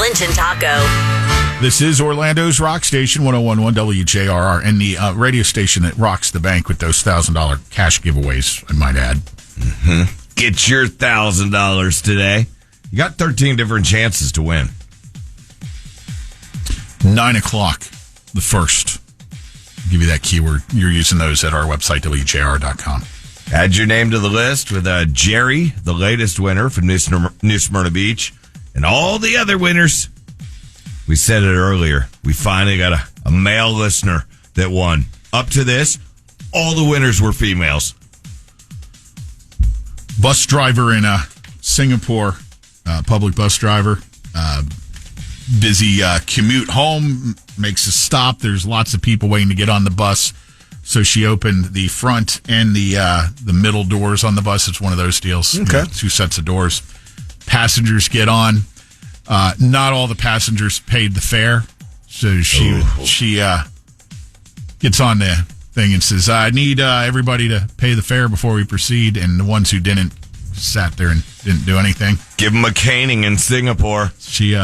Lynch and Taco. This is Orlando's Rock Station, 101.1 WJRR, and the radio station that rocks the bank with those $1,000 cash giveaways, I might add. Mm-hmm. Get your $1,000 today. You got 13 different chances to win. 9 o'clock, the first. I'll give you that keyword. You're using those at our website, WJR.com. Add your name to the list with Jerry, the latest winner from New Smyrna Beach, and all the other winners. We said it earlier. We finally got a male listener that won. Up to this, all the winners were females. Bus driver in Singapore, public bus driver, busy commute home, makes a stop. There's lots of people waiting to get on the bus. So she opened the front and the middle doors on the bus. It's one of those deals. Okay. 2 sets of doors. Passengers get on. Not all the passengers paid the fare. So she gets on the thing and says, I need everybody to pay the fare before we proceed. And the ones who didn't sat there and didn't do anything. Give them a caning in Singapore. She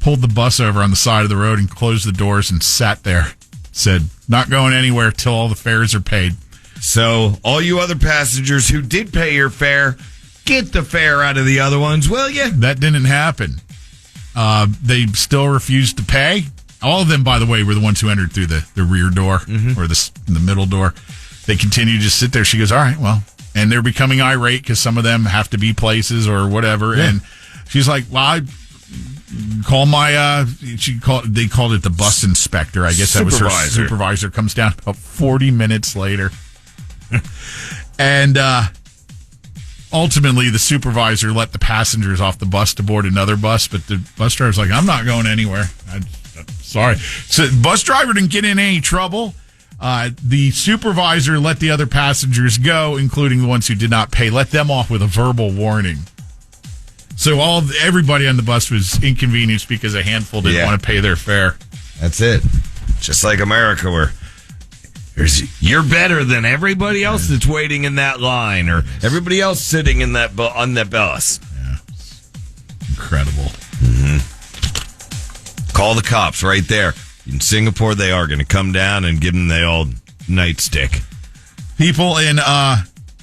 pulled the bus over on the side of the road and closed the doors and sat there. Said, not going anywhere till all the fares are paid. So all you other passengers who did pay your fare, get the fare out of the other ones, will you? That didn't happen. They still refused to pay. All of them, by the way, were the ones who entered through the rear door or the middle door. They continue to sit there. She goes, all right, well. And they're becoming irate because some of them have to be places or whatever. Yeah. And she's like, well, I call my, they called it the bus inspector. I guess that was her supervisor. Comes down about 40 minutes later. And ultimately, the supervisor let the passengers off the bus to board another bus. But the bus driver's like, I'm not going anywhere. Sorry. So the bus driver didn't get in any trouble. The supervisor let the other passengers go, including the ones who did not pay, let them off with a verbal warning. So everybody on the bus was inconvenienced because a handful didn't want to pay their fare. That's it. Just like America, where you're better than everybody else that's waiting in that line, or everybody else sitting in that on that bus. Yeah, incredible. Mm-hmm. Call the cops right there in Singapore. They are going to come down and give them the old nightstick. People in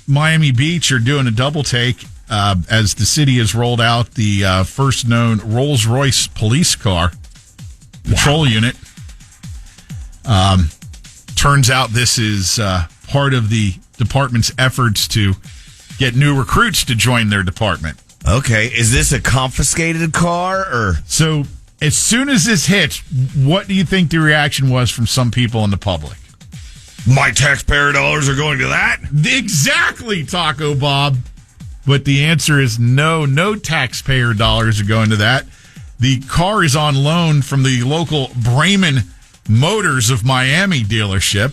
Miami Beach are doing a double take. As the city has rolled out the first known Rolls Royce police car patrol unit. Turns out this is part of the department's efforts to get new recruits to join their department. Okay, is this a confiscated car? Or so as soon as this hits, what do you think the reaction was from some people in the public? My taxpayer dollars are going to that? Exactly, Taco Bob. But the answer is no taxpayer dollars are going to that. The car is on loan from the local Bremen Motors of Miami dealership,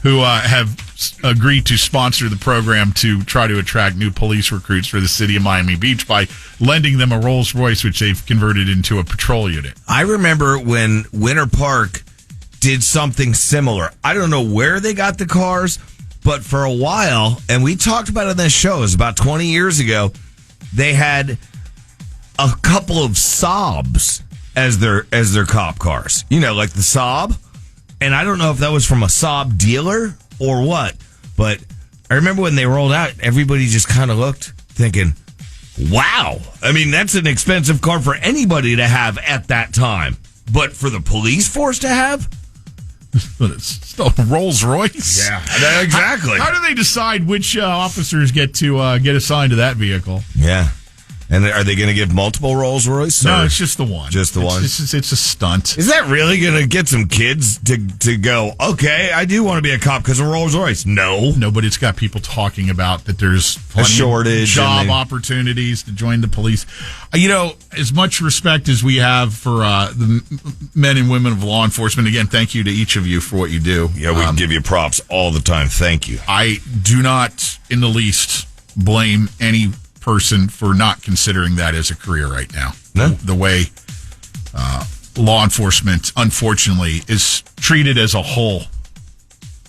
who have agreed to sponsor the program to try to attract new police recruits for the city of Miami Beach by lending them a Rolls Royce, which they've converted into a patrol unit. I remember when Winter Park did something similar. I don't know where they got the cars, but for a while, and we talked about it on this show, it was about 20 years ago, they had a couple of Saabs as their cop cars. You know, like the Saab. And I don't know if that was from a Saab dealer or what, but I remember when they rolled out, everybody just kind of looked thinking, wow. I mean, that's an expensive car for anybody to have at that time. But for the police force to have? But it's still a Rolls Royce. Yeah, exactly. How do they decide which officers get to get assigned to that vehicle? Yeah. And are they going to give multiple Rolls Royce? No, it's just the one. Just the one? It's a stunt. Is that really going to get some kids to go, okay, I do want to be a cop because of Rolls Royce? No. No, but it's got people talking about that there's a shortage. Job opportunities to join the police. You know, as much respect as we have for the men and women of law enforcement, again, thank you to each of you for what you do. Yeah, we give you props all the time. Thank you. I do not in the least blame any person for not considering that as a career right now. No. The way law enforcement, unfortunately, is treated as a whole,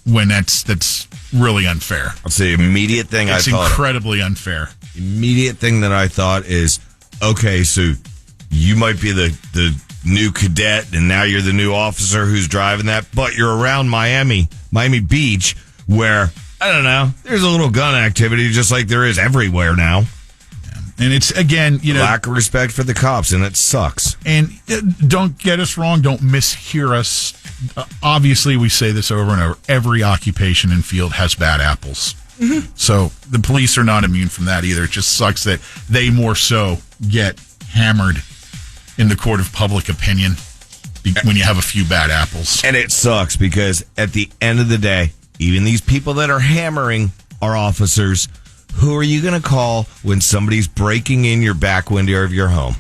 when that's really unfair. I'll say immediate thing it's incredibly unfair. Immediate thing that I thought is, okay, so you might be the new cadet, and now you're the new officer who's driving that, but you're around Miami Beach, where, I don't know, there's a little gun activity just like there is everywhere now. And it's, again, lack of respect for the cops, and it sucks. And don't get us wrong, don't mishear us. Obviously, we say this over and over. Every occupation and field has bad apples. Mm-hmm. So the police are not immune from that either. It just sucks that they more so get hammered in the court of public opinion when you have a few bad apples. And it sucks because at the end of the day, even these people that are hammering our officers, who are you going to call when somebody's breaking in your back window of your home?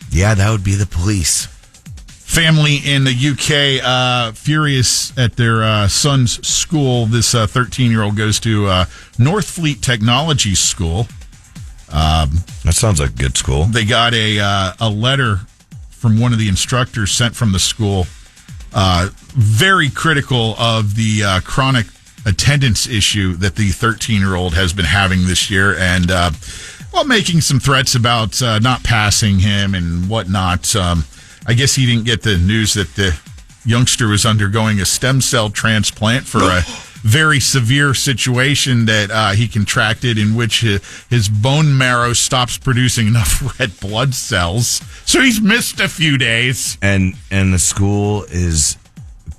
Yeah, that would be the police. Family in the UK furious at their son's school. This 13-year-old goes to Northfleet Technology School. That sounds like a good school. They got a letter from one of the instructors sent from the school, very critical of the chronic attendance issue that the 13-year-old has been having this year, and making some threats about not passing him and whatnot. I guess he didn't get the news that the youngster was undergoing a stem cell transplant for a very severe situation that he contracted, in which his bone marrow stops producing enough red blood cells. So he's missed a few days. And the school is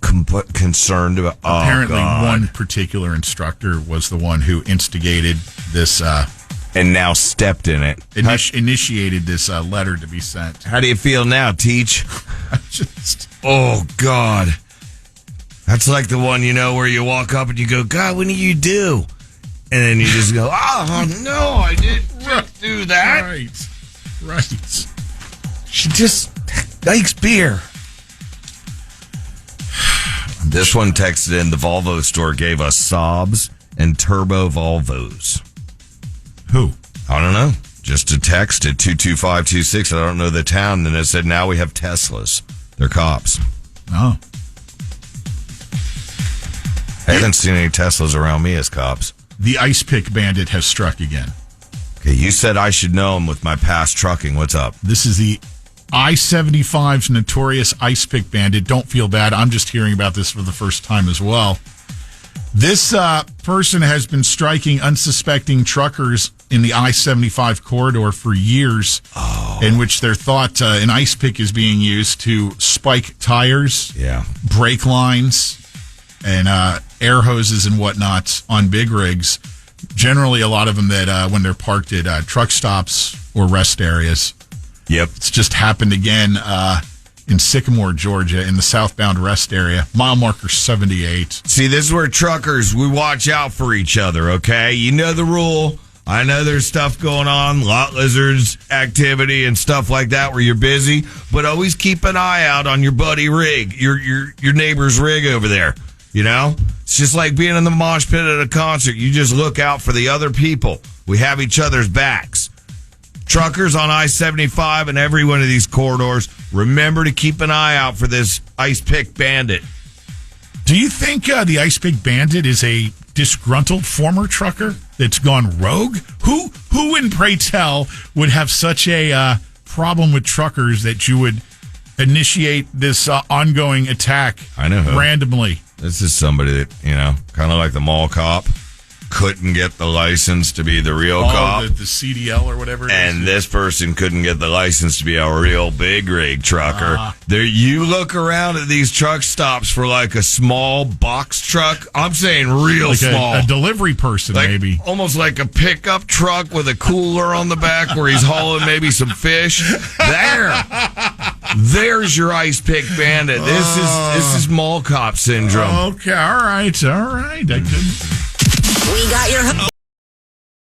concerned about... Apparently, one particular instructor was the one who instigated this... and now stepped in it. Initiated this letter to be sent. How do you feel now, Teach? Oh, God. That's like the one, where you walk up and you go, God, what do you do? And then you just go, oh, no, I didn't do that. Right. She just likes beer. This one texted in, the Volvo store gave us Saabs and turbo Volvos. Who? I don't know. Just a text at 22526. I don't know the town. And it said, now we have Teslas. They're cops. Oh. I haven't seen any Teslas around me as cops. The Ice Pick Bandit has struck again. Okay, you said I should know him with my past trucking. What's up? This is the I-75's notorious Ice Pick Bandit. Don't feel bad. I'm just hearing about this for the first time as well. This person has been striking unsuspecting truckers in the I-75 corridor for years, in which they're thought an ice pick is being used to spike tires, brake lines, and air hoses and whatnot on big rigs. Generally, a lot of them that when they're parked at truck stops or rest areas. Yep. It's just happened again in Sycamore, Georgia, in the southbound rest area. Mile marker 78. See, this is where truckers, we watch out for each other, okay? You know the rule. I know there's stuff going on, lot lizards activity and stuff like that where you're busy, but always keep an eye out on your buddy rig, your neighbor's rig over there, It's just like being in the mosh pit at a concert. You just look out for the other people. We have each other's backs. Truckers on I-75 and every one of these corridors, remember to keep an eye out for this Ice Pick Bandit. Do you think the Ice Pick Bandit is a disgruntled former trucker that's gone rogue? Who in pray tell would have such a problem with truckers that you would initiate this ongoing attack? I know who. Randomly. This is somebody that, kind of like the mall cop, couldn't get the license to be the real cop. The CDL or whatever it is. And this person couldn't get the license to be a real big rig trucker. You look around at these truck stops for like a small box truck. I'm saying real like small. A delivery person, maybe. Almost like a pickup truck with a cooler on the back where he's hauling maybe some fish. There's your Ice Pick Bandit. This is mall cop syndrome. Okay, all right. I couldn't. We got your